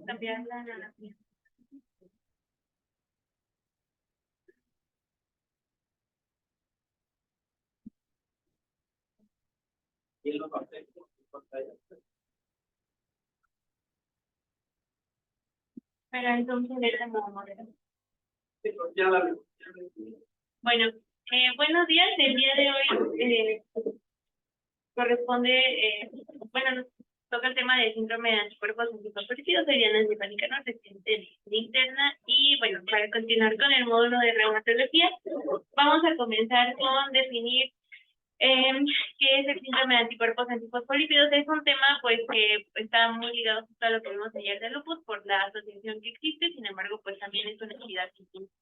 Cambiar la narrativa. Pero entonces bueno, buenos días. El día de hoy corresponde, bueno, nos toca el tema del síndrome de anticuerpos antifosfolípidos. Soy Diana Estefánica, residente de interna. Y bueno, para continuar con el módulo de reumatología, vamos a comenzar con definir qué es el síndrome de anticuerpos antifosfolípidos. Es un tema pues que está muy ligado justo a lo que vimos ayer del lupus por la asociación que existe. Sin embargo, pues también es una entidad distinta.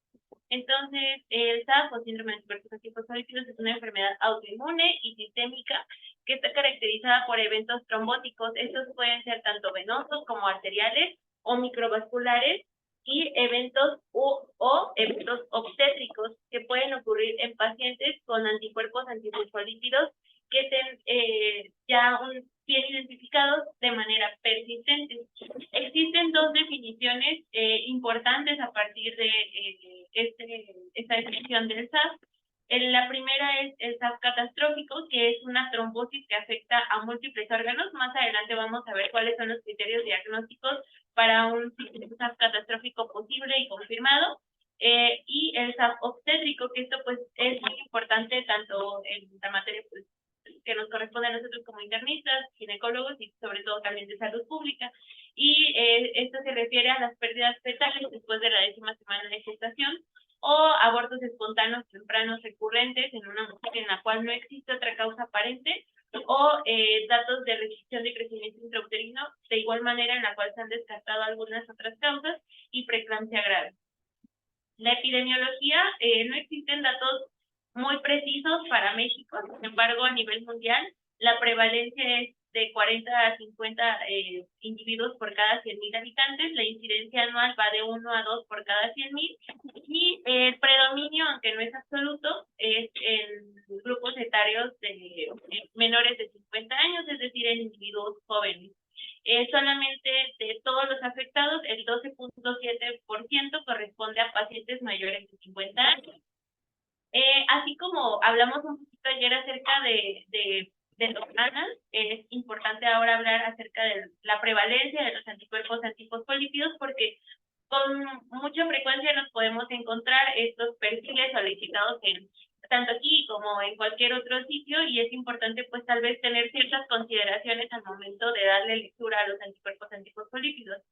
Entonces, el SAF o síndrome de anticuerpos antifosfolípidos es una enfermedad autoinmune y sistémica que está caracterizada por eventos trombóticos. Estos pueden ser tanto venosos como arteriales o microvasculares, y eventos o eventos obstétricos que pueden ocurrir en pacientes con anticuerpos antifosfolípidos que estén ya bien identificados de manera persistente. Existen dos definiciones importantes a partir de esta definición del SAF. La primera es el SAF catastrófico, que es una trombosis que afecta a múltiples órganos. Más adelante vamos a ver cuáles son los criterios diagnósticos para un SAF catastrófico posible y confirmado. Y el SAF obstétrico, que esto pues es muy importante tanto en la materia pues, que nos corresponde a nosotros como internistas, ginecólogos y sobre todo también de salud pública. Y esto se refiere a las pérdidas fetales después de la 10ª semana de gestación o abortos espontáneos tempranos recurrentes en una mujer en la cual no existe otra causa aparente, o datos de restricción de crecimiento intrauterino, de igual manera en la cual se han descartado algunas otras causas, y preeclampsia grave. La epidemiología, no existen datos muy precisos para México. Sin embargo, a nivel mundial, la prevalencia es de 40 a 50 individuos por cada 100,000 habitantes. La incidencia anual va de 1 a 2 por cada 100,000. Y el predominio, aunque no es absoluto, es en grupos etarios de menores de 50 años, es decir, en individuos jóvenes. Solamente de todos los afectados, el 12.7% corresponde a pacientes mayores de 50 años. Así como hablamos un poquito ayer acerca de los ANAS, es importante ahora hablar acerca de la prevalencia de los anticuerpos antifosfolípidos, porque con mucha frecuencia nos podemos encontrar estos perfiles solicitados tanto aquí como en cualquier otro sitio, y es importante pues tal vez tener ciertas consideraciones al momento de darle lectura a los anticuerpos antifosfolípidos.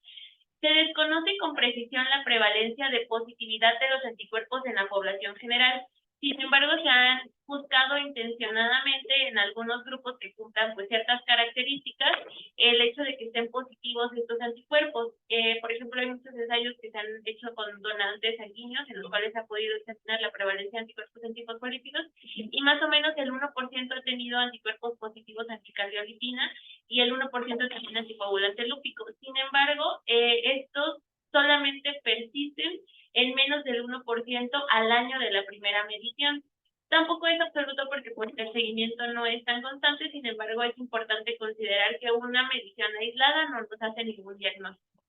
Se desconoce con precisión la prevalencia de positividad de los anticuerpos en la población general. Sin embargo, se han buscado intencionadamente en algunos grupos que cumplan pues ciertas características el hecho de que estén positivos estos anticuerpos. Por ejemplo, hay muchos ensayos que se han hecho con donantes sanguíneos en los cuales se ha podido examinar la prevalencia de anticuerpos antifosfolípidos, y más o menos el 1% ha tenido anticuerpos positivos anticardiolipina y el 1% también anticoagulante lúpico. Sin embargo, estos solamente persisten en menos del 1% al año de la primera medición. Tampoco es absoluto porque pues, el seguimiento no es tan constante. Sin embargo, es importante considerar que una medición aislada no nos hace ningún diagnóstico.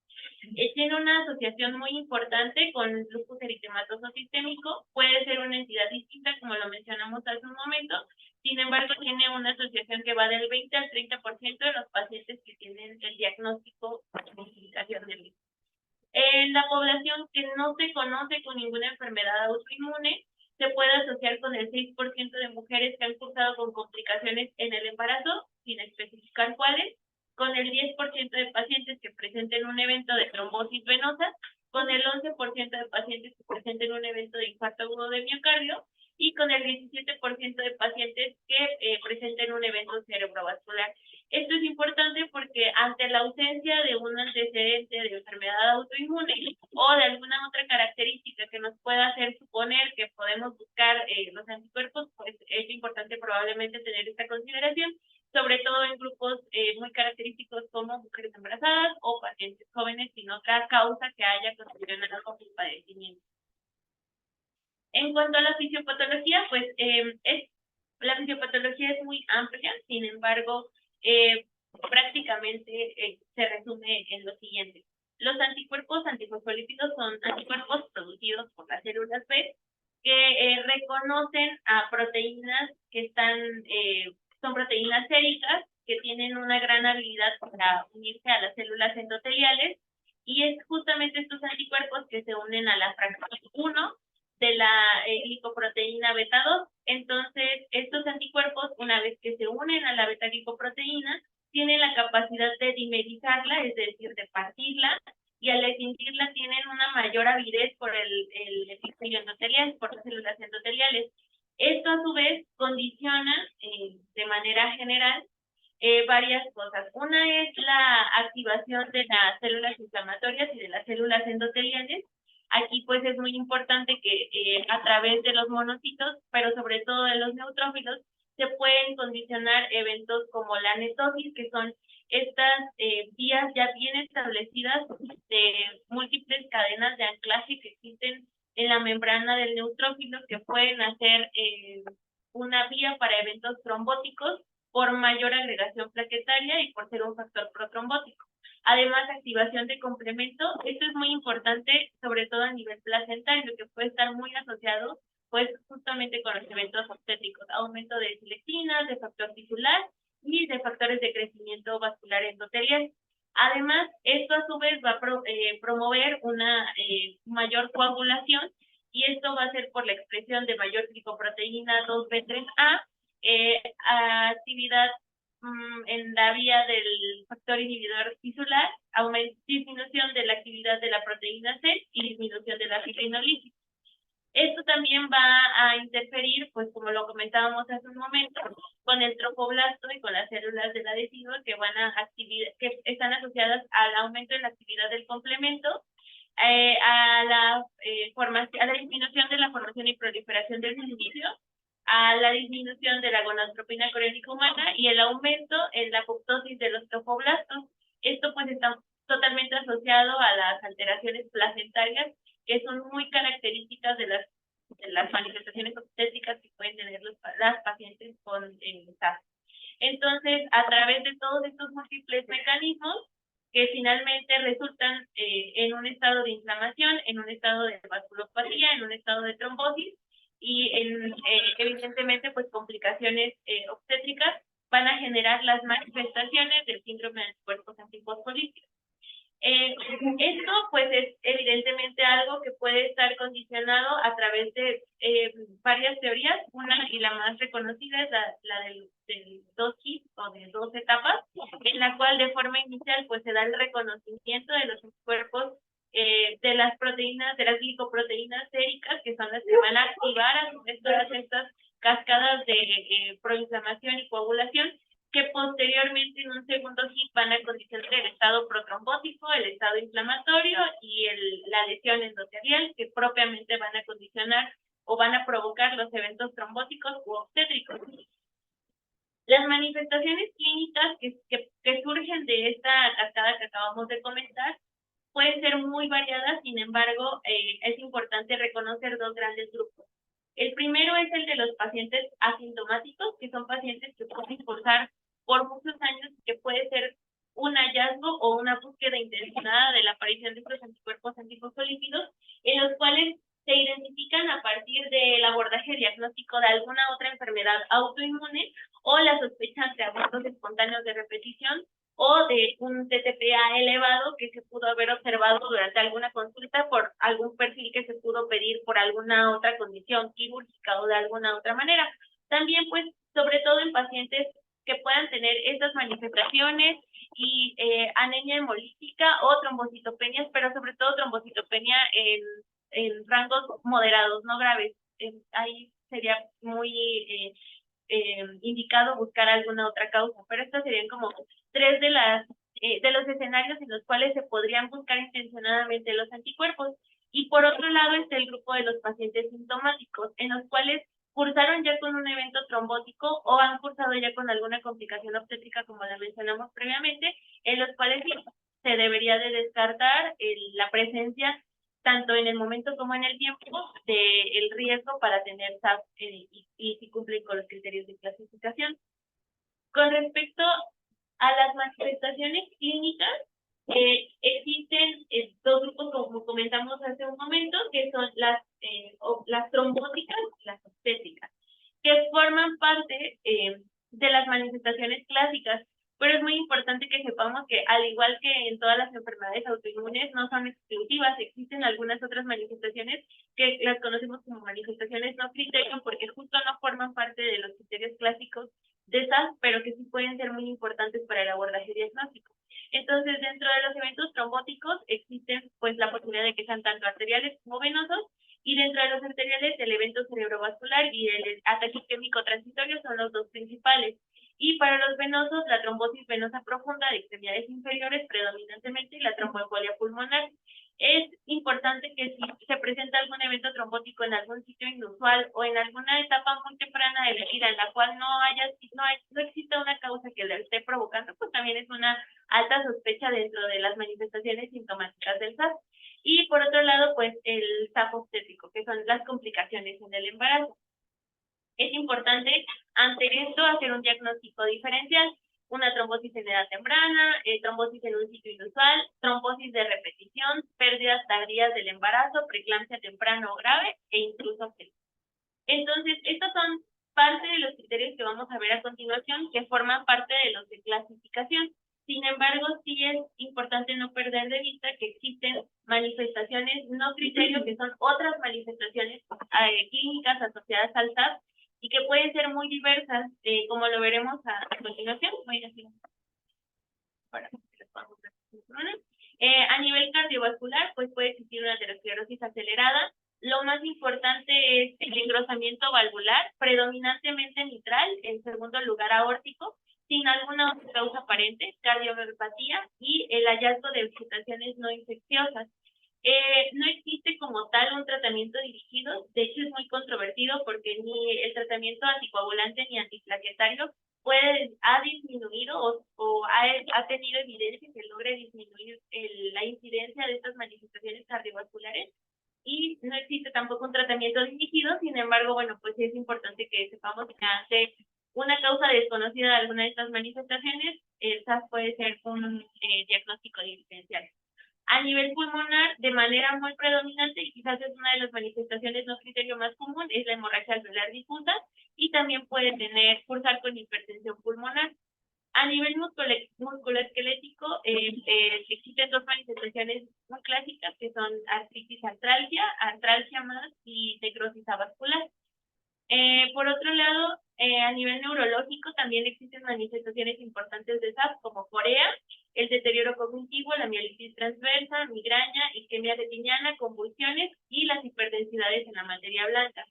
Tiene una asociación muy importante con lupus eritematoso sistémico. Puede ser una entidad distinta, como lo mencionamos hace un momento. Sin embargo, tiene una asociación que va del 20 al 30% de los pacientes que tienen el diagnóstico de complicación del lupus. En la población que no se conoce con ninguna enfermedad autoinmune, se puede asociar con el 6% de mujeres que han cursado con complicaciones en el embarazo, sin especificar cuáles, con el 10% de pacientes que presenten un evento de trombosis venosa, con el 11% de pacientes que presenten un evento de infarto agudo de miocardio y con el 17% de pacientes que presenten un evento cerebrovascular. Esto es importante porque ante la ausencia de un antecedente de enfermedad autoinmune o de alguna otra característica que nos pueda hacer suponer que podemos buscar los anticuerpos, pues es importante probablemente tener esta consideración, sobre todo en grupos muy característicos como mujeres embarazadas o pacientes jóvenes sin otra causa que haya contribuido con su padecimiento. En cuanto a la fisiopatología, pues la fisiopatología es muy amplia, sin embargo, prácticamente se resume en lo siguiente. Los anticuerpos antifosfolípidos son anticuerpos producidos por las células B que reconocen a proteínas que son proteínas séricas que tienen una gran habilidad para unirse a las células endoteliales y es justamente estos anticuerpos que se unen a la fracción 1 de la glicoproteína beta 2. Entonces, estos anticuerpos, una vez que se unen a la beta-glicoproteína, tienen la capacidad de dimerizarla, es decir, de partirla, y al escindirla tienen una mayor avidez por el epitelio endotelial, por las células endoteliales. Esto, a su vez, condiciona de manera general varias cosas. Una es la activación de las células inflamatorias y de las células endoteliales. Aquí pues es muy importante que a través de los monocitos, pero sobre todo de los neutrófilos, se pueden condicionar eventos como la netosis, que son estas vías ya bien establecidas de múltiples cadenas de anclaje que existen en la membrana del neutrófilo que pueden hacer una vía para eventos trombóticos por mayor agregación plaquetaria y por ser un factor protrombótico. Además, activación de complemento, esto es muy importante, sobre todo a nivel placentario, que puede estar muy asociado, pues, justamente con los eventos obstétricos, aumento de silectinas, de factor tisular y de factores de crecimiento vascular endotelial. Además, esto a su vez va a promover una mayor coagulación y esto va a ser por la expresión de mayor glicoproteína 2B3A, actividad en la vía del factor inhibidor tisular, disminución de la actividad de la proteína C y disminución de la fibrinolisis. Esto también va a interferir, pues como lo comentábamos hace un momento, con el trofoblasto y con las células del adhesivo que que están asociadas al aumento de la actividad del complemento, a la disminución de la formación y proliferación del silicio, a la disminución de la gonadotropina coriónica humana y el aumento en la apoptosis de los trofoblastos. Esto pues está totalmente asociado a las alteraciones placentarias que son muy características de las manifestaciones obstétricas que pueden tener las pacientes con TAS. Entonces, a través de todos estos múltiples mecanismos que finalmente resultan en un estado de inflamación, en un estado de vasculopatía, en un estado de trombosis y evidentemente pues complicaciones obstétricas van a generar las manifestaciones del síndrome de anticuerpos antifosfolípicos. Esto pues es evidentemente algo que puede estar condicionado a través de varias teorías. Una y la más reconocida es la del 2 hits o de 2 etapas, en la cual de forma inicial pues se da el reconocimiento de los cuerpos de las proteínas, de las glicoproteínas séricas, que son las que van a activar a su vez todas estas cascadas de proinflamación y coagulación, que posteriormente en un segundo hit van a condicionar el estado protrombótico, el estado inflamatorio y la lesión endotelial, que propiamente van a condicionar o van a provocar los eventos trombóticos u obstétricos. Las manifestaciones clínicas que surgen de esta cascada que acabamos de comentar pueden ser muy variadas, sin embargo, es importante reconocer dos grandes grupos. El primero es el de los pacientes asintomáticos, que son pacientes que pueden cursar por muchos años, que puede ser un hallazgo o una búsqueda intencionada de la aparición de estos anticuerpos antifosfolípidos, en los cuales se identifican a partir del abordaje diagnóstico de alguna otra enfermedad autoinmune o la sospecha de abortos espontáneos de repetición o de un TTPA elevado que se pudo haber observado durante alguna consulta por algún perfil que se pudo pedir por alguna otra condición quirúrgica o de alguna otra manera. También, pues, sobre todo en pacientes que puedan tener estas manifestaciones y anemia hemolítica o trombocitopenias, pero sobre todo trombocitopenia en rangos moderados, no graves. Ahí sería muy indicado buscar alguna otra causa, pero estas serían como tres de los escenarios en los cuales se podrían buscar intencionadamente los anticuerpos. Y por otro lado está el grupo de los pacientes sintomáticos, en los cuales cursaron ya con un evento trombótico o han cursado ya con alguna complicación obstétrica, como la mencionamos previamente, en los cuales sí se debería de descartar la presencia tanto en el momento como en el tiempo del riesgo para tener SAP y si cumplen con los criterios de clasificación. Con respecto a las manifestaciones clínicas, existen dos grupos, como comentamos hace un momento, que son las trombóticas y las obstétricas, que forman parte de las manifestaciones clásicas, pero es muy importante que sepamos que, al igual que en todas las enfermedades autoinmunes, no son exclusivas, existen algunas otras manifestaciones que las conocemos como manifestaciones no criterio, porque justo no forman parte de los criterios clásicos de esas, pero que sí pueden ser muy importantes para el abordaje diagnóstico. Entonces, dentro de los eventos trombóticos existen pues la posibilidad de que sean tanto arteriales como venosos, y dentro de los arteriales el evento cerebrovascular y el ataque isquémico transitorio son los dos principales. Y para los venosos, la trombosis venosa profunda de extremidades inferiores predominantemente y la tromboembolia pulmonar. Es importante que si se presenta algún evento trombótico en algún sitio inusual o en alguna etapa muy temprana de la vida en la cual no exista una causa que la esté provocando, pues también es una alta sospecha dentro de las manifestaciones sintomáticas del SAP. Y por otro lado, pues el SAP obstétrico, que son las complicaciones en el embarazo. Es importante ante esto hacer un diagnóstico diferencial: una trombosis en edad temprana, trombosis en un sitio inusual, trombosis de repetición, pérdidas tardías del embarazo, preeclampsia temprana o grave e incluso sepsis. Entonces, estos son parte de los criterios que vamos a ver a continuación, que forman parte de los de clasificación. Sin embargo, sí es importante no perder de vista que existen manifestaciones no criterio, que son otras manifestaciones clínicas asociadas al SAP y que pueden ser muy diversas, como lo veremos a continuación. A nivel cardiovascular, pues puede existir una aterosclerosis acelerada. Lo más importante es el engrosamiento valvular, predominantemente mitral, en segundo lugar aórtico, sin alguna otra causa aparente, cardiomiopatía y el hallazgo de excitaciones no infecciosas. No existe como tal un tratamiento dirigido, de hecho es muy controvertido porque ni el tratamiento anticoagulante ni antiplaquetario ha disminuido o ha tenido evidencia que logre disminuir la incidencia de estas manifestaciones cardiovasculares, y no existe tampoco un tratamiento dirigido. Sin embargo, bueno, pues sí es importante que sepamos que ante una causa desconocida de alguna de estas manifestaciones, esa puede ser un diagnóstico diferencial. A nivel pulmonar, de manera muy predominante, y quizás es una de las manifestaciones no criterio más común, es la hemorragia alveolar difusa, y también puede cursar con hipertensión pulmonar. A nivel musculoesquelético, existen dos manifestaciones muy clásicas, que son artritis artralgia más y necrosis avascular. Por otro lado, a nivel neurológico también existen manifestaciones importantes de SAP, como corea, el deterioro cognitivo, la mielitis transversa, migraña, isquemia retiniana, convulsiones y las hiperdensidades en la materia blanca.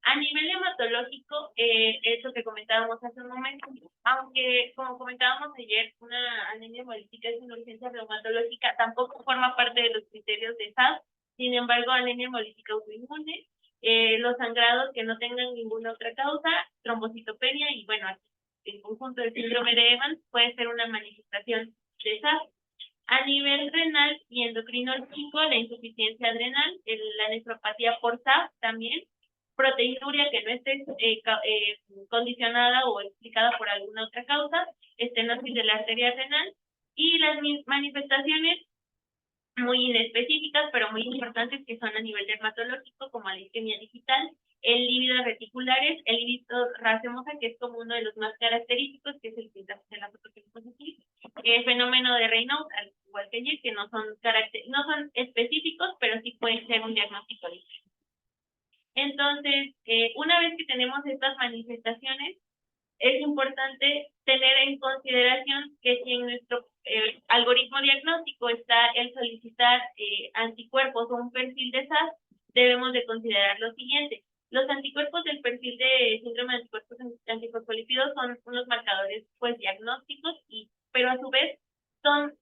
A nivel hematológico, eso que comentábamos hace un momento, aunque como comentábamos ayer, una anemia hemolítica es una urgencia reumatológica, tampoco forma parte de los criterios de SAP. Sin embargo, anemia hemolítica autoinmune, los sangrados que no tengan ninguna otra causa, trombocitopenia y bueno, en conjunto el síndrome de Evans puede ser una manifestación de SAP. A nivel renal y endocrinológico, la insuficiencia adrenal, la nefropatía por SAP también, proteinuria que no esté condicionada o explicada por alguna otra causa, estenosis de la arteria renal, y las manifestaciones muy inespecíficas pero muy importantes que son a nivel dermatológico, como la isquemia digital, el lívido reticulares, el lívido racemosa, que es como uno de los más característicos, que es el que de la foto que vemos aquí, fenómeno de Raynaud, al igual que ayer, que no son específicos, pero sí pueden ser un diagnóstico diferente. Entonces, una vez que tenemos estas manifestaciones, es importante tener en consideración que si en nuestro algoritmo diagnóstico está el solicitar anticuerpos o un perfil de SAS, debemos de considerar lo siguiente. Los anticuerpos del perfil de síndrome de anticuerpos antifosfolípidos son unos marcadores pues diagnósticos, pero a su vez son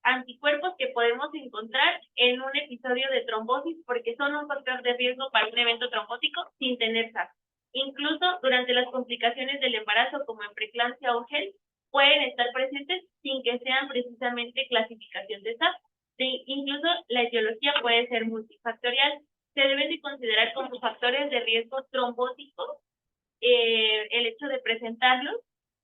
anticuerpos que podemos encontrar en un episodio de trombosis porque son un factor de riesgo para un evento trombótico sin tener SAS. Incluso durante las complicaciones del embarazo, como en preeclampsia o GEL, pueden estar presentes sin que sean precisamente clasificación de SAS. Incluso la etiología puede ser multifactorial. Se deben de considerar como factores de riesgo trombóticos el hecho de presentarlos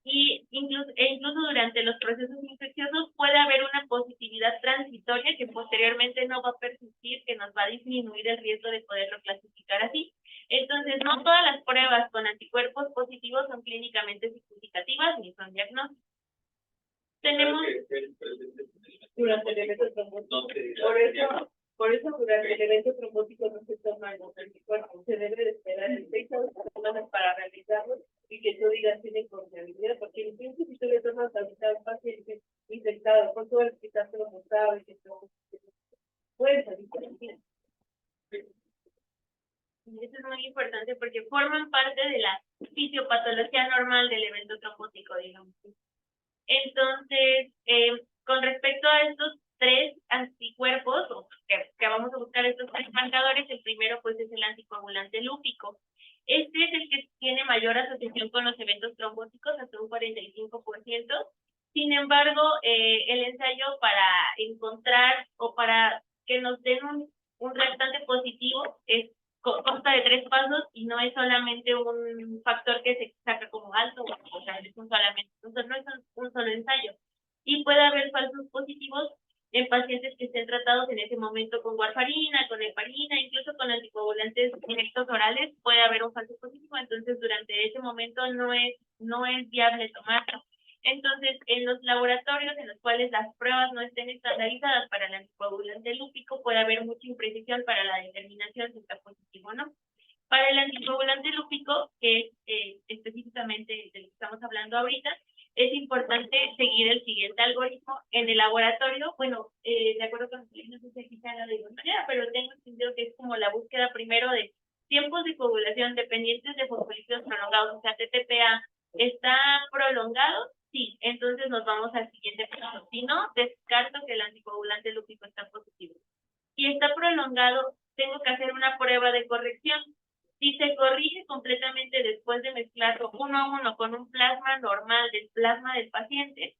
incluso durante los procesos infecciosos puede haber una positividad transitoria que posteriormente no va a persistir, que nos va a disminuir el riesgo de poderlo clasificar así. Entonces, no todas las pruebas con anticuerpos positivos son clínicamente significativas ni son diagnósticos. Tenemos durante el evento trombótico. Por eso durante el evento trombótico no se toman los anticuerpos. Se debe de esperar el 6 a 8 semanas para realizarlos y que tú digas tiene confiabilidad, porque en principio si tú le tomas ahorita a un paciente infectado con todo el quitárselo mostrado y que todo puede salir por aquí. Eso es muy importante porque forman parte de la fisiopatología normal del evento trombótico, digamos. Entonces, con respecto a estos tres anticuerpos, que vamos a buscar estos tres marcadores, el primero pues es el anticoagulante lúpico. Este es el que tiene mayor asociación con los eventos trombóticos, hasta un 45%. Sin embargo, el ensayo para encontrar o para que nos den un reactante positivo consta de 3 pasos y no es solamente un factor que se saca como alto, o sea, no es un solo ensayo. Y puede haber falsos positivos en pacientes que estén tratados en ese momento con warfarina, con heparina, incluso con anticoagulantes directos orales, puede haber un falso positivo, entonces durante ese momento no es viable tomarlo. Entonces, en los laboratorios en los cuales las pruebas no estén estandarizadas para el anticoagulante lúpico, puede haber mucha imprecisión para la determinación si está positivo o no. Para el anticoagulante lúpico, que es específicamente del que estamos hablando ahorita, es importante seguir el siguiente algoritmo. En el laboratorio, bueno, de acuerdo con no sé si aquí está la de manera, pero tengo entendido que es como la búsqueda primero de tiempos de coagulación dependientes de fosfolípidos prolongados, o sea, TTPA, ¿está prolongado? Sí, entonces nos vamos al siguiente paso. Si no, descarto que el anticoagulante lúpico está positivo. Si está prolongado, tengo que hacer una prueba de corrección. Si se corrige completamente después de mezclarlo 1 a 1 con un plasma normal del plasma del paciente,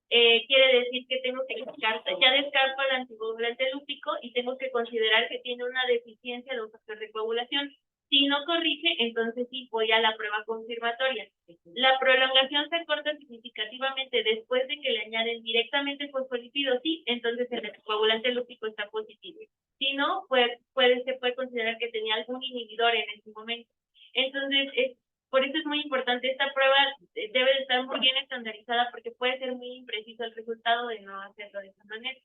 quiere decir que tengo que ya descarto el anticoagulante lúpico y tengo que considerar que tiene una deficiencia de un factor de coagulación. Si no corrige, entonces sí voy a la prueba confirmatoria. La prolongación se corta significativamente después de que le añaden directamente fosfolípidos, sí, entonces el anticoagulante lúpico está positivo. Si no, se puede considerar que tenía algún inhibidor en ese momento. Entonces, por eso es muy importante esta prueba, debe de estar muy bien estandarizada porque puede ser muy impreciso el resultado de no hacerlo de esa manera.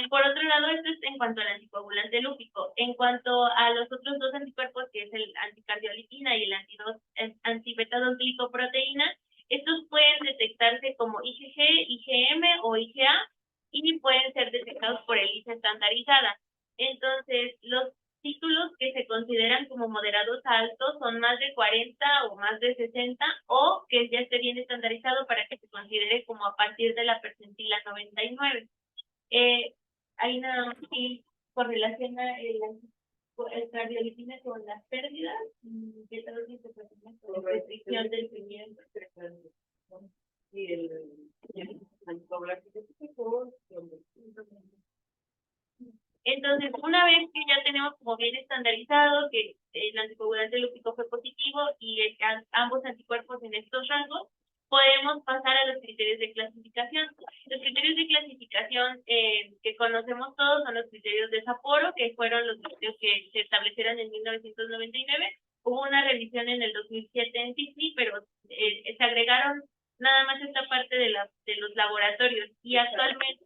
Por otro lado, esto es en cuanto al anticoagulante lúpico. En cuanto a los otros dos anticuerpos, que es el anticardiolipina y el antibeta-2 glicoproteína, estos pueden detectarse como IgG, IgM o IgA y pueden ser detectados por ELISA estandarizada. Entonces, los títulos que se consideran como moderados a altos son más de 40 o más de 60 o que ya esté bien estandarizado para que se considere como a partir de la percentila 99. Hay una correlaciona el cardiolipina con las pérdidas y tal vez se presenta con restricción del pimiento y el anticoagulante. Entonces, una vez que ya tenemos como bien estandarizado que el anticoagulante lúpico fue positivo y ambos anticuerpos en estos rangos, podemos pasar a los criterios de clasificación. Los criterios de clasificación que conocemos todos son los criterios de Sapporo, que fueron los criterios que se establecieron en 1999. Hubo una revisión en el 2007 en Sydney, pero se agregaron nada más esta parte de los laboratorios y actualmente...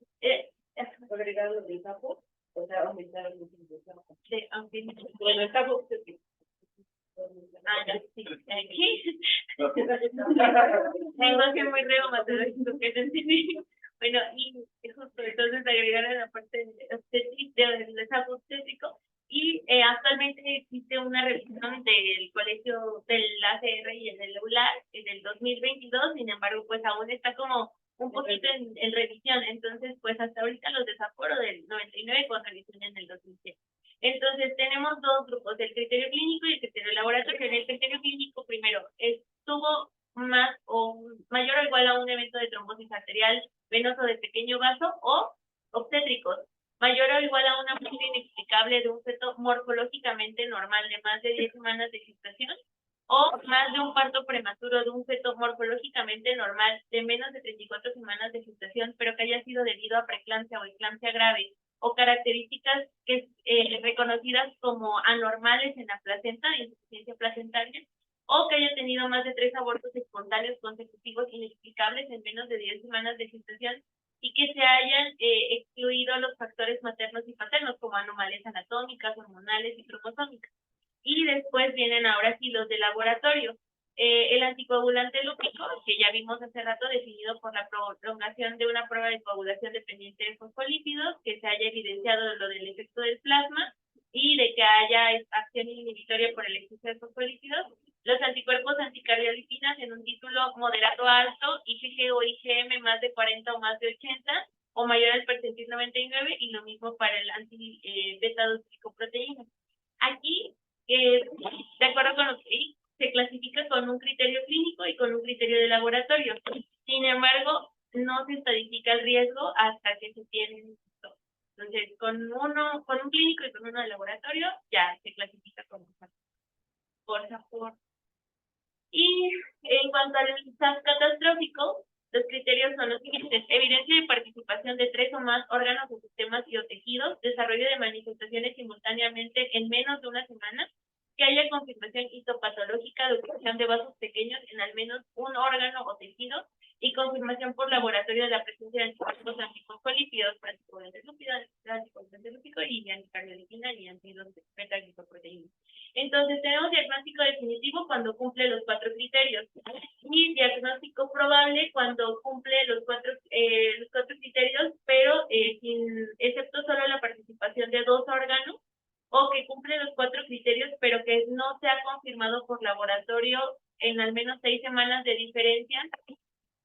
¿Agregaron el Sapporo? O sea, aumentaron los ingresos. Sí, aunque... Bueno, el Sapporo ya, sí, aquí. traumatológico que no tiene. Bueno, y justo entonces agregaron la parte del desarrollo obstétrico. Y actualmente existe una revisión del colegio del ACR y del EULAR en el 2022, sin embargo, pues aún está como un poquito en revisión. Entonces, pues hasta ahorita los desaforos del 99 con revisión en el 2007. Entonces, tenemos dos grupos, el criterio clínico y el criterio laboratorio. En el criterio clínico, primero, estuvo más o mayor o igual a un evento de trombosis arterial venoso de pequeño vaso o obstétricos, mayor o igual a una muerte inexplicable de un feto morfológicamente normal de más de 10 semanas de gestación, o más de un parto prematuro de un feto morfológicamente normal de menos de 34 semanas de gestación, pero que haya sido debido a preeclampsia o eclampsia grave, o características que reconocidas como anormales en la placenta, de insuficiencia placentaria, o que haya tenido más de 3 abortos espontáneos consecutivos inexplicables en menos de 10 semanas de gestación, y que se hayan excluido los factores maternos y paternos, como anomalías anatómicas, hormonales y cromosómicas. Y después vienen ahora sí los de laboratorio. El anticoagulante lúpico, que ya vimos hace rato, definido por la prolongación de una prueba de coagulación dependiente de fosfolípidos, que se haya evidenciado lo del efecto del plasma y de que haya acción inhibitoria por el exceso de fosfolípidos. Los anticuerpos anticardiolitinas en un título moderado alto, IgG o IgM más de 40 o más de 80, o mayor al percentil 99, y lo mismo para el anti-beta-2-glicoproteína. Aquí, de acuerdo con lo que se clasifica con un criterio clínico y con un criterio de laboratorio. Sin embargo, no se estadifica el riesgo hasta que se tienen dos. Entonces, con un clínico y con uno de laboratorio, ya se clasifica como por sabor. Y en cuanto al SAF catastrófico, los criterios son los siguientes: evidencia de participación de 3 o más órganos o sistemas y o tejidos, desarrollo de manifestaciones simultáneamente en menos de una semana, que haya confirmación histopatológica de oclusión de vasos pequeños en al menos un órgano o tejido, y confirmación por laboratorio de la presencia de anticuerpos antifosfolípidos, anticoagulante lúpico y anticardiolipina y anti-beta-glicoproteína. Entonces, tenemos diagnóstico definitivo cuando cumple los 4 criterios, y diagnóstico probable cuando cumple los 4 criterios, pero excepto solo la participación de 2 órganos, o que cumple los 4 criterios, pero que no se ha confirmado por laboratorio en al menos 6 semanas de diferencia,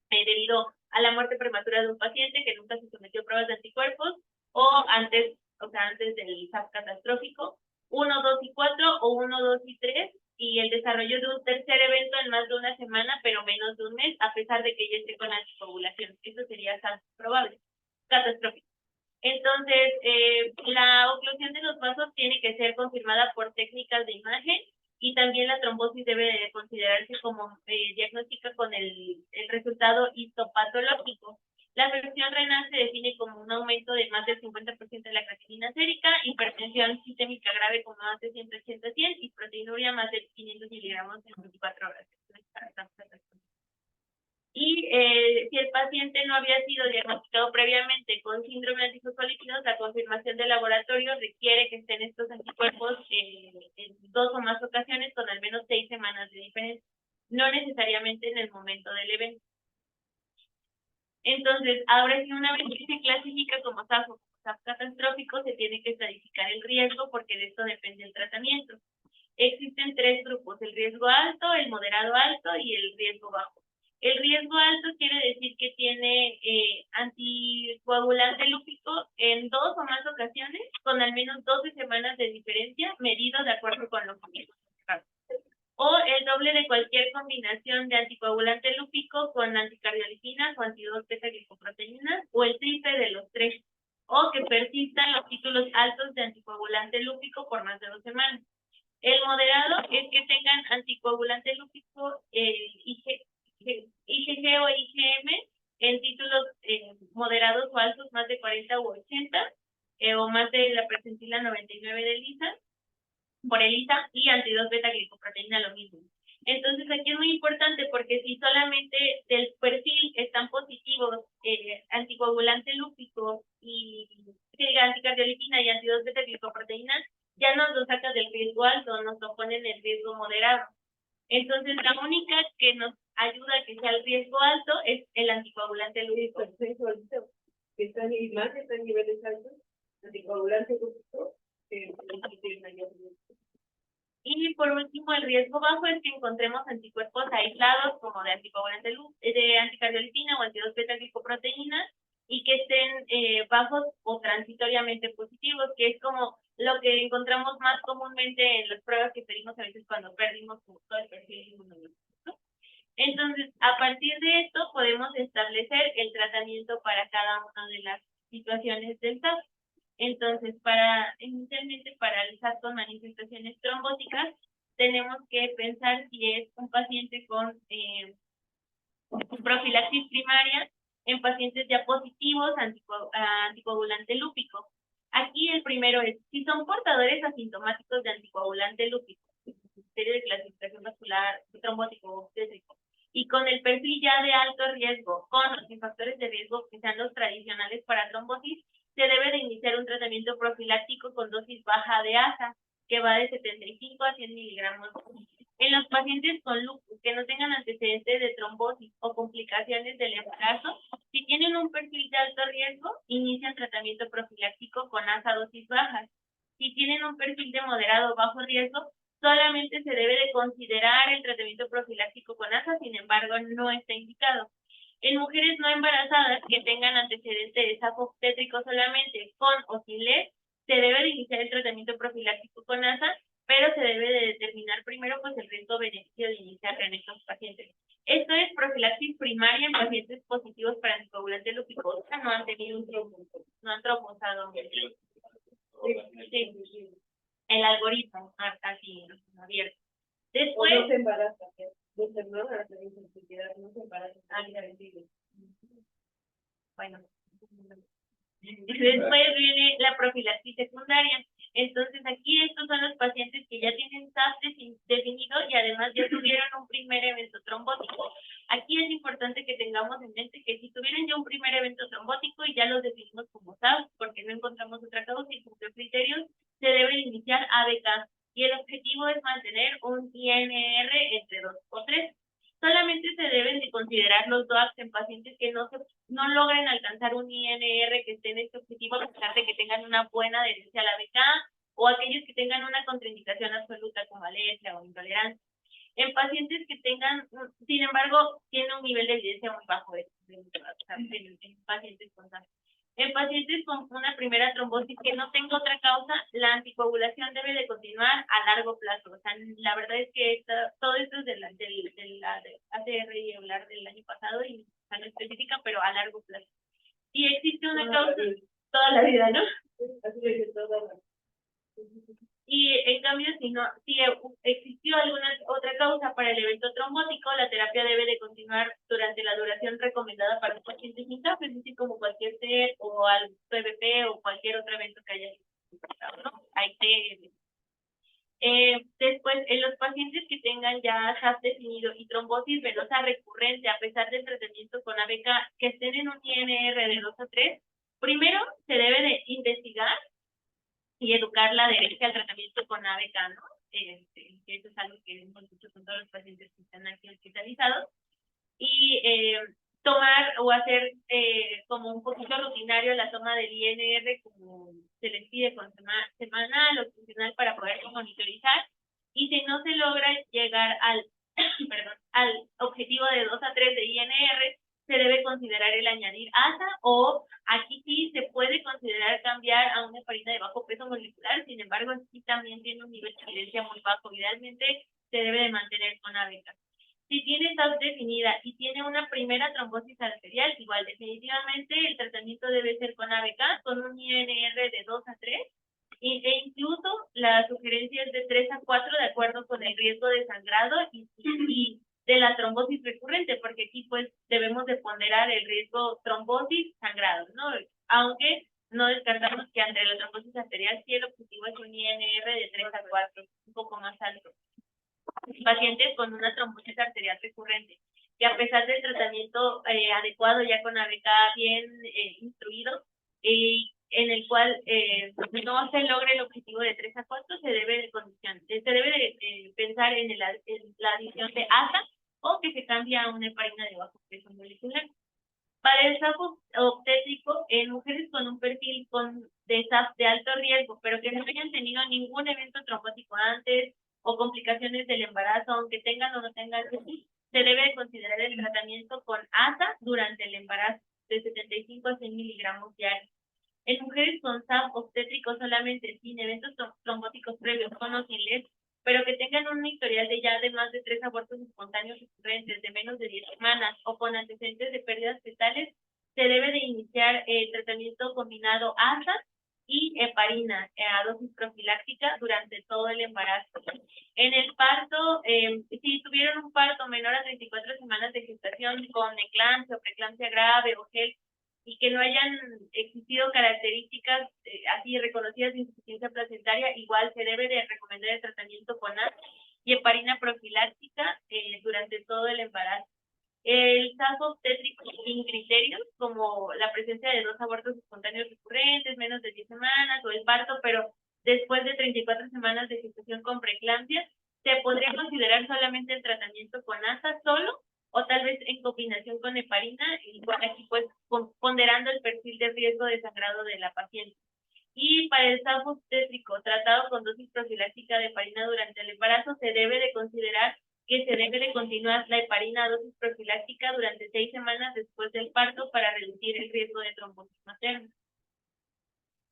debido a la muerte prematura de un paciente que nunca se sometió a pruebas de anticuerpos, o antes del SAF catastrófico, 1, 2 y 4, o 1, 2 y 3, y el desarrollo de un tercer evento en más de una semana, pero menos de un mes, a pesar de que ya esté con anticoagulación. Eso sería SAF probable, catastrófico. Entonces, la oclusión de los vasos tiene que ser confirmada por técnicas de imagen, y también la trombosis debe de considerarse como diagnóstica con el resultado histopatológico. La afección renal se define como un aumento de más del 50% de la creatinina sérica, hipertensión sistémica grave con más de 180-100 y proteinuria más de 500 miligramos en 24 horas. Y si el paciente no había sido diagnosticado previamente con síndrome de antifosfolípidos, la confirmación de laboratorio requiere que estén estos anticuerpos en 2 o más ocasiones con al menos 6 semanas de diferencia, no necesariamente en el momento del evento. Entonces, ahora sí, una vez que se clasifica como SAF o SAF catastrófico, se tiene que estadificar el riesgo, porque de esto depende el tratamiento. Existen 3 grupos: el riesgo alto, el moderado alto y el riesgo bajo. El riesgo alto quiere decir que tiene anticoagulante lúpico en 2 o más ocasiones, con al menos 12 semanas de diferencia, medido de acuerdo con lo que vimos. O el doble de cualquier combinación de anticoagulante lúpico con anticardiolitinas o anti-2-beta-glicoproteínas, o el triple de los 3, o que persistan los títulos altos de anticoagulante lúpico por más de 2 semanas. El moderado es que tengan anticoagulante lúpico, IgG o IgM en títulos moderados o altos más de 40 u 80, o más de la percentila 99 del ISA, por el ISA, y anti-2-beta-glicoproteína lo mismo. Entonces, aquí es muy importante, porque si solamente del perfil están positivos anticoagulante lúpico y anticardiolipina y anti-2-beta-glicoproteína, ya nos lo sacas del riesgo alto, nos lo ponen en el riesgo moderado. Entonces, la única que nos ayuda a que sea el riesgo alto es el anticoagulante lúpico. Que están y más que están en niveles altos, anticoagulante lúpico, mayor riesgo. Y por último, el riesgo bajo es que encontremos anticuerpos aislados como de anticoagulante de anticardiolipina o anti-2-beta-glicoproteína y que estén bajos o transitoriamente positivos, que es como lo que encontramos más comúnmente en las pruebas que pedimos a veces cuando perdimos todo el perfil inmunológico. Entonces, a partir de esto podemos establecer el tratamiento para cada una de las situaciones del SARS. Entonces, inicialmente para el SARS con manifestaciones trombóticas, tenemos que pensar si es un paciente con profilaxis primaria en pacientes ya positivos a anticoagulante lúpico. Aquí el primero es, si son portadores asintomáticos de anticoagulante lúpico, serie de clasificación vascular trombótico o obstétrico, y con el perfil ya de alto riesgo, con los factores de riesgo que sean los tradicionales para trombosis, se debe de iniciar un tratamiento profiláctico con dosis baja de ASA, que va de 75 a 100 miligramos. En los pacientes con lupus que no tengan antecedentes de trombosis o complicaciones del embarazo, si tienen un perfil de alto riesgo, inician tratamiento profiláctico con ASA dosis bajas. Si tienen un perfil de moderado o bajo riesgo, solamente se debe de considerar el tratamiento profiláctico con ASA, sin embargo, no está indicado. En mujeres no embarazadas que tengan antecedentes de saco obstétrico solamente con o sin LED, se debe de iniciar el tratamiento profiláctico con ASA, pero se debe de determinar primero pues el riesgo-beneficio de iniciar en estos pacientes. Esto es profilaxis primaria en pacientes positivos para anticoagulante lúpico, o sea, no han tenido un tromboso, no han trombosado. Sí. El algoritmo, así, abierto. Después... O no se embaraza, no se embaraza, no se embaraza. Bueno. Después viene la profilaxis secundaria. Entonces aquí estos son los pacientes que ya tienen SAP definido y además ya tuvieron un primer evento trombótico. Aquí es importante que tengamos en mente que si tuvieron ya un primer evento trombótico y ya los definimos como SAP, porque no encontramos otra causa y cumple criterios, se debe iniciar ABK y el objetivo es mantener un INR entre 2 o 3. Solamente se deben de considerar los DOACs en pacientes que no logren alcanzar un INR que esté en este objetivo, a pesar de que tengan una buena adherencia a la ABK, o aquellos que tengan una contraindicación absoluta como alergia o intolerancia. En pacientes que tengan, sin embargo, tienen un nivel de evidencia muy bajo en pacientes con SARS. En pacientes con una primera trombosis que no tenga otra causa, la anticoagulación debe de continuar a largo plazo. O sea, la verdad es que todo esto es de la ACR y hablar del año pasado y no específica, pero a largo plazo. Si existe una causa, toda la vida, ¿no? Así lo dice toda la vida. Y en cambio, si existió alguna otra causa para el evento trombótico, la terapia debe de continuar durante la duración recomendada para un paciente sin TAP, es decir, como cualquier TER o al PVP o cualquier otro evento que haya existido, ¿no? Hay TER. Después, en los pacientes que tengan ya SAP definido y trombosis venosa recurrente, a pesar del tratamiento con ABK, que estén en un INR de 2 a 3, primero se debe de investigar y educar la adherencia al tratamiento con ABK, ¿no? Eso es algo que hemos dicho con todos los pacientes que están aquí hospitalizados. Y tomar o hacer como un poquito rutinario la toma del INR, como se les pide con semanal o funcional para poder monitorizar. Y si no se logra llegar al objetivo de 2 a 3 de INR, se debe considerar el añadir ASA, o aquí sí se puede considerar cambiar a una heparina de bajo peso molecular, sin embargo aquí también tiene un nivel de evidencia muy bajo, idealmente se debe de mantener con ABK. Si tiene SAP definida y tiene una primera trombosis arterial, igual definitivamente el tratamiento debe ser con ABK, con un INR de 2 a 3, e incluso la sugerencia es de 3 a 4 de acuerdo con el riesgo de sangrado y de la trombosis recurrente, porque aquí pues debemos de ponderar el riesgo trombosis sangrado, ¿no? Aunque no descartamos que ante la trombosis arterial sí el objetivo es un INR de 3 a 4, un poco más alto. Pacientes con una trombosis arterial recurrente, que a pesar del tratamiento adecuado ya con ABK bien instruido, en el cual no se logre el objetivo de 3 a 4, se debe de pensar en la adición de ASA o que se cambie a una heparina de bajo peso molecular. Para el SAF obstétrico, en mujeres con un perfil de SAF de alto riesgo, pero que no hayan tenido ningún evento trombótico antes o complicaciones del embarazo, aunque tengan o no tengan, se debe considerar el tratamiento con ASA durante el embarazo de 75 a 100 miligramos diarios. En mujeres con SAF obstétrico solamente, sin eventos trombóticos previos, con o sin LED, pero que tengan un historial de ya de más de 3 abortos espontáneos recurrentes de menos de 10 semanas o con antecedentes de pérdidas fetales, se debe de iniciar el tratamiento combinado ASA y heparina a dosis profiláctica durante todo el embarazo. En el parto, si tuvieron un parto menor a 34 semanas de gestación con eclampsia o preeclampsia grave o GEL, y que no hayan existido características así reconocidas de insuficiencia placentaria, igual se debe de recomendar el tratamiento con ASA y heparina profiláctica durante todo el embarazo. El SAF obstétrico sin criterios, como la presencia de 2 abortos espontáneos recurrentes, menos de 10 semanas, o el parto, pero después de 34 semanas de gestación con preeclampsia, se podría considerar solamente el tratamiento con ASA solo, o tal vez en combinación con heparina, igual aquí pues ponderando el perfil de riesgo de sangrado de la paciente. Y para el SAF obstétrico tratado con dosis profiláctica de heparina durante el embarazo, se debe de considerar que se debe de continuar la heparina a dosis profiláctica durante 6 semanas después del parto para reducir el riesgo de trombosis materna.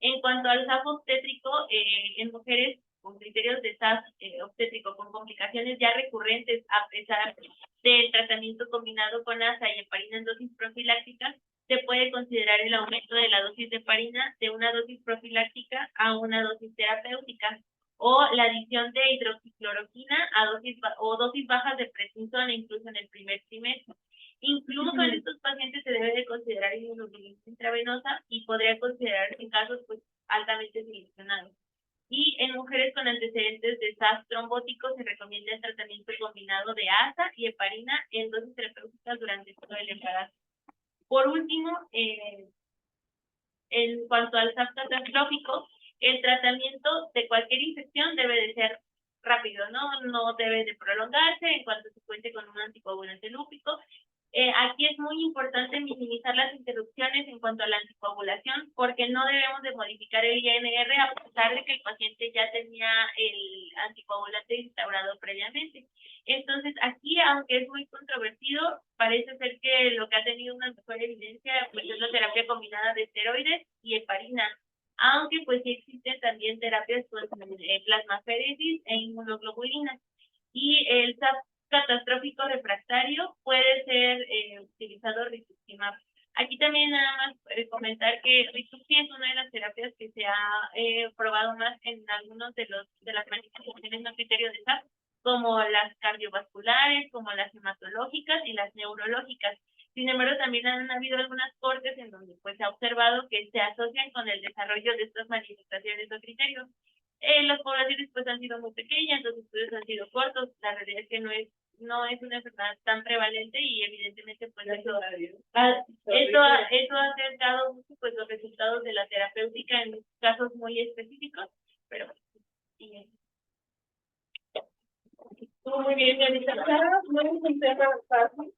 En cuanto al SAF obstétrico, en mujeres con criterios de SAF obstétrico con complicaciones ya recurrentes a pesar del tratamiento combinado con ASA y heparina en dosis profilácticas, se puede considerar el aumento de la dosis de heparina de una dosis profiláctica a una dosis terapéutica, o la adición de hidroxicloroquina a dosis bajas de prednisona incluso en el primer trimestre. Incluso en estos pacientes se debe de considerar inmunoglobulina intravenosa y podría considerarse en casos pues altamente seleccionados. Y en mujeres con antecedentes de SAF trombótico se recomienda el tratamiento combinado de ASA y heparina en dosis terapéuticas durante todo el embarazo. Por último, en cuanto al SAF catastrófico, el tratamiento de cualquier infección debe de ser rápido, no debe de prolongarse en cuanto se cuente con un anticoagulante lúpico. Aquí es muy importante minimizar las interrupciones en cuanto a la anticoagulación, porque no debemos de modificar el INR a pesar de que el paciente ya tenía el anticoagulante instaurado previamente. Entonces, aquí, aunque es muy controvertido, parece ser que lo que ha tenido una mejor evidencia pues, es la terapia combinada de esteroides y heparina, aunque pues sí existen también terapias con plasmaféresis e inmunoglobulina. Y el SAF catastrófico refractario puede ser utilizado rituximab. Aquí también nada más comentar que Rituxi es una de las terapias que se ha probado más en algunos de las manifestaciones no criterio de SAF, como las cardiovasculares, como las hematológicas y las neurológicas. Sin embargo, también han habido algunas cortes en donde pues se ha observado que se asocian con el desarrollo de estas manifestaciones o criterios. Las poblaciones pues han sido muy pequeñas, los estudios han sido cortos, la realidad es que no es una enfermedad tan prevalente y evidentemente pues eso ha acercado mucho pues los resultados de la terapéutica en casos muy específicos, pero sí. Estuvo muy bien, Yanita. No es un tema fácil,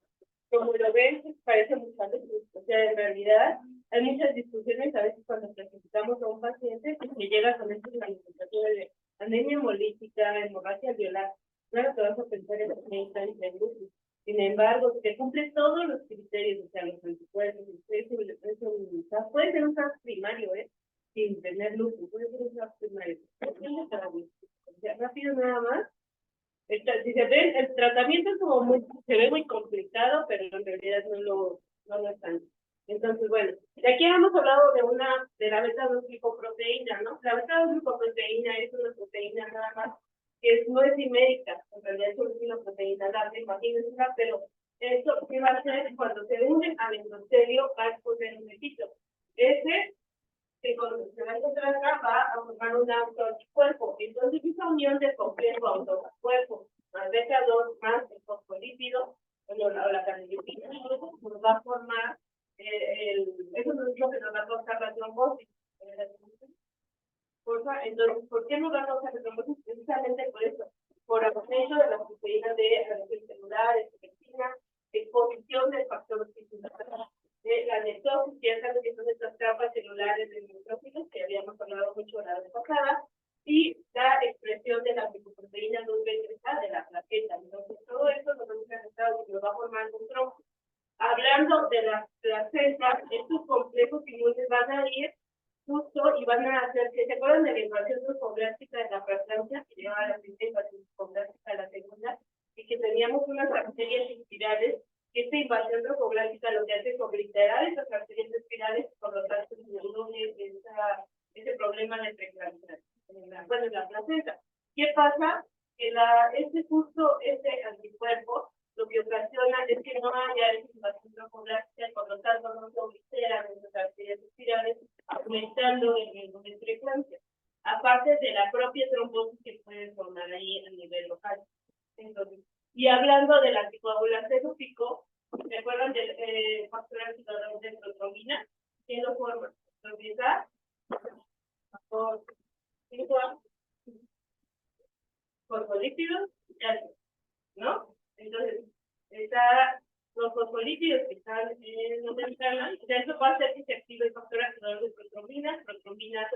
como lo ven, parece muy fácil, o sea, en realidad hay muchas discusiones a veces cuando presentamos a un paciente que llega con estas manifestaciones de anemia hemolítica, hemorragia alveolar. Claro que vas a pensar en la lupus. Sin embargo, que cumple todos los criterios, o sea, los anticuerpos, puede ser un caso primario, sin tener lupus, puede ser un caso primario. O sea, rápido nada más. Si se ve, el tratamiento es como se ve muy complicado, pero en realidad no lo es tanto. Entonces, bueno, de aquí hemos hablado de la beta-2-glicoproteína, ¿no? La beta-2-glicoproteína es una proteína nada más que no es simérica, en realidad es una proteína larga, imagínense, pero esto ¿qué va a hacer? Cuando se une al endotelio va a exponer un requisito. Ese que cuando se va a encontrar acá va a formar un autoanticuerpo. Entonces, esa unión de complejo autoanticuerpo más beta-2 más el fosfolípido, la carnitina, nos va a formar eso no es lo que nos va a causar la trombosis. Entonces, ¿por qué nos va a causar la trombosis? Precisamente por eso, por aumento de las proteínas de adhesión celular, una exposición del factor citosina. La netosis, ya saben que son estas capas celulares de neutrófilos que habíamos hablado mucho la vez pasada, y la expresión de la glicoproteína 2B3A de la plaqueta. Entonces, todo esto nos hemos afectado y nos va formando un tronco. Hablando de las placentas, estos complejos inmunes van a ir justo y van a hacer que, ¿se acuerdan de la invasión trofoblástica de la preeclampsia que llevaba a la primera invasión trofoblástica a la segunda? Y que teníamos unas arterias espirales, que esta invasión trofoblástica lo que hace es obliterar esas arterias espirales, por lo tanto, ese problema de preeclampsia, bueno, en la placenta. ¿Qué pasa? Que este anticuerpo lo que ocasiona es que no haya esa invasión trofoblástica, por lo tanto, no se obliteran esas arterias espirales, aumentando el riesgo de preeclampsia, aparte de la propia trombosis que puede formar ahí a nivel local. Entonces, y hablando del anticoagulante lúpico, ¿se acuerdan del factor activador de protrombina? ¿Quién lo forma? Empieza por fosfolípidos y ácidos, ¿no? Entonces, los fosfolípidos que están en la membrana, eso va a hacer que se active el factor activador de protrombina, trombina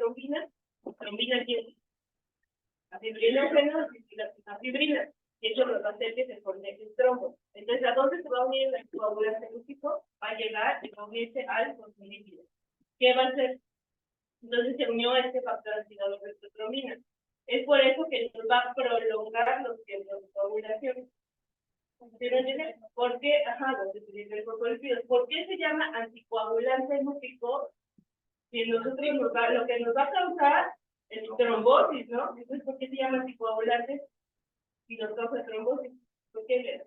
tiene afibrinógeno y la fibrina, y eso nos va a hacer que se forme el trombo. Entonces, ¿a dónde se va a unir el anticoagulante lúpico? Va a llegar y va a unirse al fosfolípido. ¿Qué va a hacer? Entonces se unió a este factor activador de protrombina. Es por eso que nos va a prolongar los tiempos de coagulación. ¿Por qué? ¿Por qué se llama anticoagulante lúpico? Si nosotros lo que nos va a causar es trombosis, ¿no? Entonces, ¿por qué se llama anticoagulante si nos causa trombosis? ¿Por qué?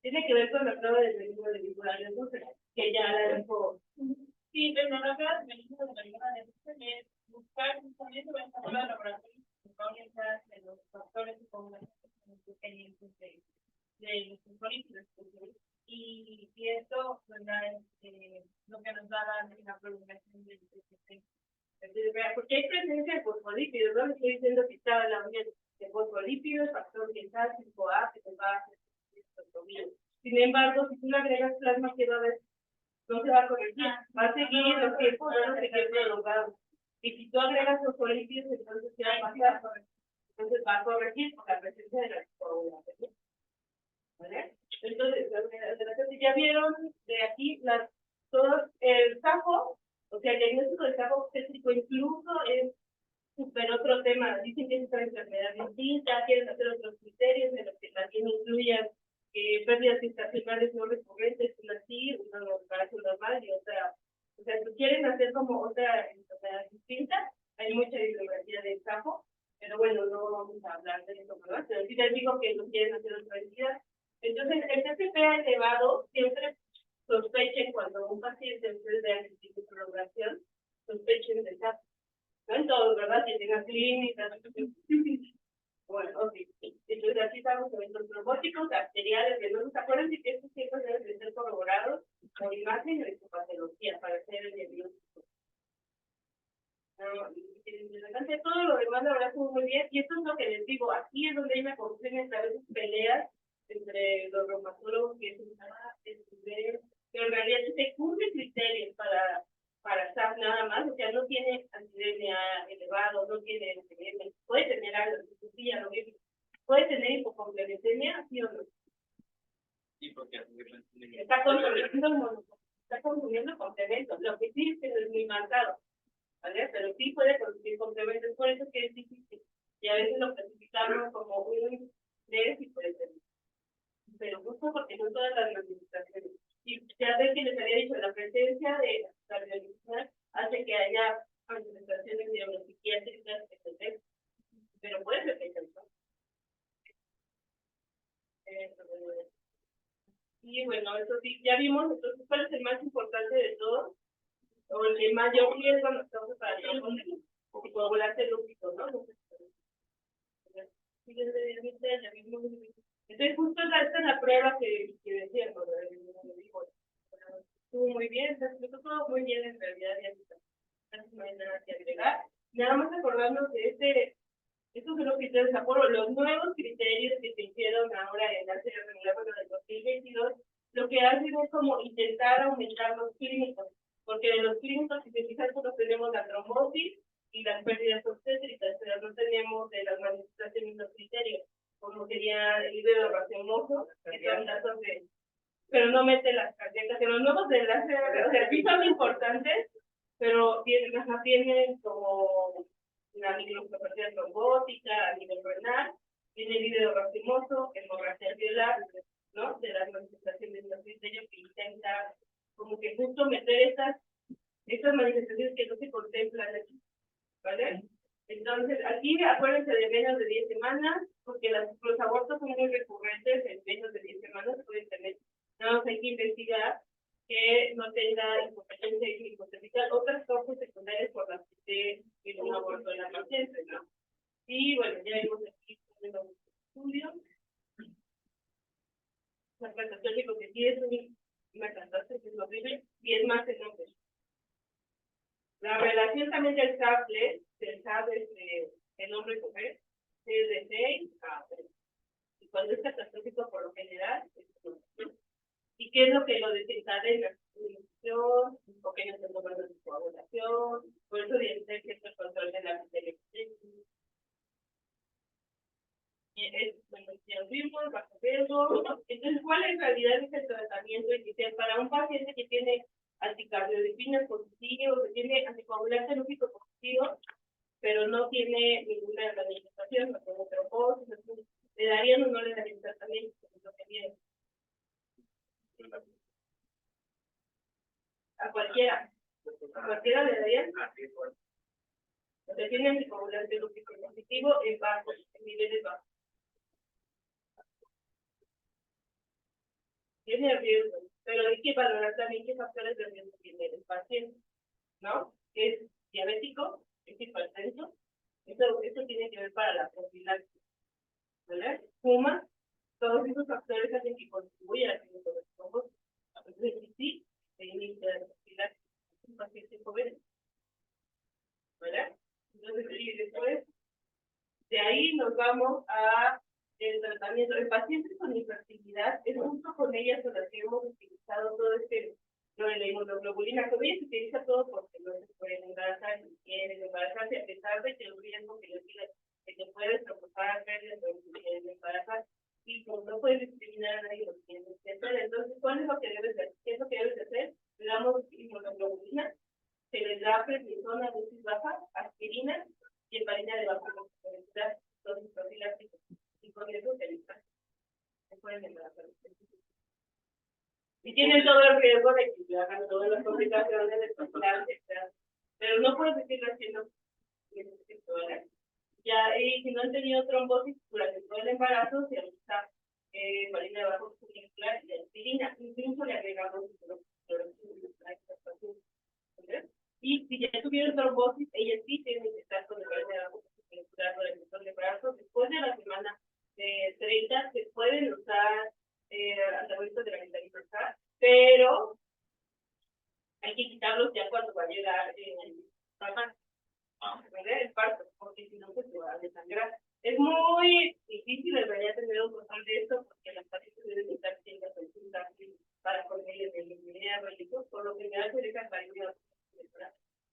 Tiene que ver con la prueba del mecanismo de vinculación, entonces, que ya la dejó. Sí, pero no la prueba del mecanismo de vinculación es buscar justamente la laboratorio de los factores de coagulación de los fosfolípidos. Y esto, ¿verdad? Lo que nos va a dar la prolongación del PCT. Porque hay presencia de fosfolípidos, ¿no? Le estoy diciendo que está la unión de fosfolípidos, factor oriental, 5A, que te va a hacer. Sin embargo, si tú le agregas plasma, ¿qué va a haber? No se va a corregir, va a seguir los tiempos, van a seguir prolongados. Y si tú agregas fosfolípidos, entonces ¿qué va a pasar? Entonces va a corregir por la presencia de la coagulación. ¿Vale? Entonces, ya vieron de aquí todo el SAFO, o sea, el diagnóstico del SAFO obstétrico incluso es super otro tema. Dicen que es otra enfermedad distinta, quieren hacer otros criterios en los que también incluyan pérdidas gestacionales no recurrentes, una sí, una embarazo normal y otra. O sea, si quieren hacer como otra enfermedad distinta, hay mucha bibliografía de SAFO, pero bueno, no vamos a hablar de eso, ¿verdad? Pero sí les digo que lo quieren hacer otra entidad. Entonces, el TCPA elevado siempre sospechen cuando un paciente ustedes vean que tiene prolongación, sospechen de SAFO. No en todos, ¿verdad? Que tengan clínicas. Bueno, ok. Entonces, aquí estamos con eventos trombóticos, arteriales, venosos. Acuérdense que estos siempre deben de ser corroborados por imagen y histopatología para hacer el diagnóstico. Todo lo demás, la verdad, estuvo muy bien. Y esto es lo que les digo. Aquí es donde hay una confusión entre a veces peleas entre los reumatólogos que estudian, pero en realidad se cumplen criterios para SAF nada más, o sea, no tiene antidemia elevado, no tiene antidemia, puede tener algo, puede tener hipocomplementemia, ¿sí o no? Sí, porque está consumiendo complementos, lo que sí es que no es muy marcado, ¿vale? Pero sí puede consumir complementos, por eso que es difícil, y a veces lo clasificamos como un déficit, pero justo porque son todas las manifestaciones. Y ya ven que les había dicho, la presencia de la realidad hace que haya manifestaciones neuropsiquiátricas, etc. Pero puede ser que ¿no? Y bueno, eso sí, ya vimos, entonces, ¿cuál es el más importante de todos? O el que mayor riesgo nos causa para el coagulante lúpico, ¿no? Entonces, justo esta es la prueba que decía, estuvo muy bien, se explicó todo muy bien en realidad, no hay nada que agregar. Nada más acordarnos de estos son los criterios de acuerdo, los nuevos criterios que se hicieron ahora en la serie regular del 2022 lo que hacen es como intentar aumentar los clínicos, porque de los clínicos, si te fijas, solo tenemos la trombosis y las pérdidas obstétricas, pero no tenemos de las manifestaciones de los criterios, como sería el hígado raciomoso, que son datos de, pero no mete las cardíacas, que los nuevos de la, o sea, sí son importantes, pero tienen como la microcefalia trombótica a nivel renal, tiene el hígado raciomoso, hemorragia alveolar, ¿no? De las manifestaciones de los criterios que intenta como que justo meter estas manifestaciones que no se contemplan aquí, ¿vale? Entonces, aquí acuérdense de menos de 10 semanas, porque los abortos son muy recurrentes en menos de 10 semanas, pueden tener, nada más hay que investigar que no tenga incompetencia hipotética, otras causas secundarias por las que se un aborto en la paciente, ¿no? Y bueno, ya vimos aquí los estudios. La plantación de que sí es una catástrofe, que es horrible, y es más en hombres. La relación también del SAP, el hombre y mujer, es de 6 a 3. Y cuando es catastrófico, por lo general, es 1. ¿Y qué es lo que lo desencadena? Infección, o que no se toman de coagulación, por eso debe ser que el control de la ya vimos, bajo riesgo. Entonces, ¿cuál en realidad es el tratamiento inicial para un paciente que tiene anticardiodipinas positivos, que tiene anticoagulante lúpico positivo, pero no tiene ninguna manifestación, no tiene trombosis? ¿Le darían o no le darían tratamiento? Lo que viene. A cualquiera. ¿A cualquiera le darían? O sea, tiene anticoagulante lúpico positivo en bajos, en niveles bajos. Tiene riesgo, pero hay que valorar también qué factores de riesgo tiene el paciente, ¿no? Es diabético, es hipertenso, eso tiene que ver para la profilaxis, ¿vale? Fuma, todos esos factores hacen que contribuyan a que los trombos, entonces sí, se inicia la profilaxis, es un paciente joven, ¿vale? Entonces, y después, de ahí nos vamos a el tratamiento. En pacientes con hiperactividad, es justo con ellas con las que hemos utilizado todo lo de la inmunoglobulina, que hoy se utiliza todo porque no se pueden embarazar ni quieren embarazarse, a pesar de que el riesgo que te puedes provocar pérdidas o quieren embarazar, y como no puedes discriminar a nadie, lo tienes que hacer. Entonces, ¿cuál es lo que debes de hacer? ¿Qué es lo que debes de hacer? Le damos inmunoglobulina, se les da prednisona, dosis baja, aspirina y heparina de baja complejidad, dosis profilácticas. Y con eso se pueden embarazar. Y tienen todo el riesgo de que hagan todas las complicaciones de profilaxis, pero no puedes seguir haciendo ¿vale? Ya, y si no han tenido trombosis durante todo el embarazo, se usa heparina de bajo molecular y aspirina, incluso le agregamos y si ya tuvieron trombosis, ellas sí tienen que estar con heparina de bajo molecular durante todo el embarazo. Después de la semana 30 se pueden usar antagonistas de la vitalidad, pero hay que quitarlos ya cuando va a llegar el parto, porque si no, pues se va a desangrar. Es muy difícil en realidad tener un control de esto, porque las pacientes deben estar siendo consultas para ponerle el dinero y eso, por lo general se deja para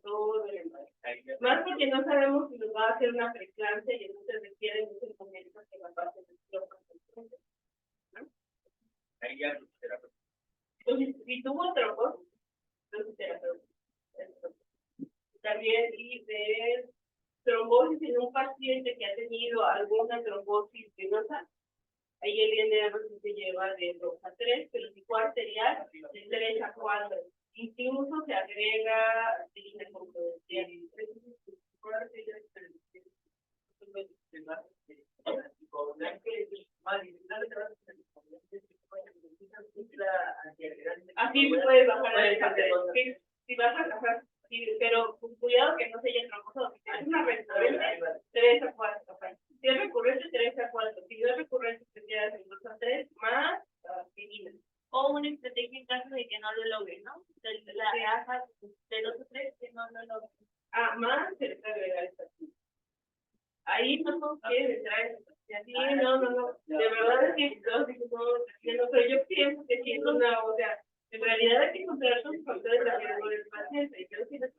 todo el embarazo. Más porque no sabemos si nos va a hacer una preeclampsia y entonces requieren muchos momentos que la parte de los pacientes. Entonces, si tuvo trombosis, entonces terapeuta. También, y de trombosis en un paciente que ha tenido alguna trombosis venosa, ahí el INR se lleva de 2 a 3, pero el pico arterial de 3 a 4. Incluso se agrega aspirina como decía. Así puedes bajar el papel. Si vas a bajar, pero con cuidado que no se haya tromboso. Si es una recurrente, 3 a 4. Si es recurrente, 3 a 4. Si no es recurrente, te quedas en 2 a 3 más aspirina. O una estrategia en caso de que no lo logre, ¿no? La ASA de 2 a 3 que no lo logre. Más se le puede agregar esta. Ahí no que entrar en Sí, no. De verdad es que todos dicen, no, pero yo pienso que sí es una, o sea, en realidad hay que encontrar sus factores de riesgo del paciente. Yo sí les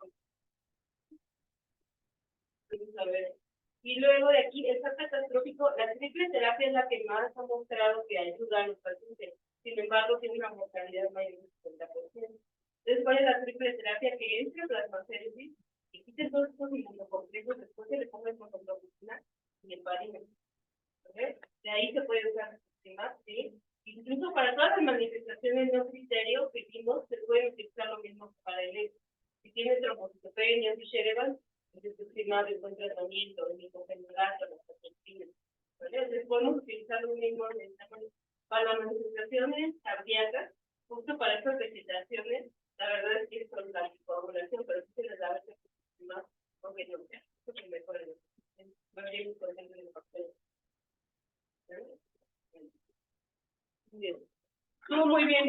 a ver. Y luego de aquí, el SAP catastrófico, la triple terapia es la que más ha mostrado que ayuda a los pacientes. Sin embargo, tiene una mortalidad mayor del 50%. Entonces, ¿cuál es la triple terapia? Que entre plasmaféresis y quite todos estos inmunocomplejos, después se le ponga el monoglobulina y el parina. De ahí se puede usar el sistema, ¿sí? Incluso para todas las manifestaciones no criterio que vimos, se puede utilizar lo mismo que para el eco. Si tiene trombocitopenia, si Sherevan, el sistema de buen tratamiento, el micofenolato, las proteínas. Entonces podemos utilizar lo mismo para las manifestaciones cardíacas, justo para estas vegetaciones. La verdad es que es con la formulación, pero sí se les da a veces más porque no sea, porque mejor el por ejemplo, en el papel. Bien. Estuvo muy bien,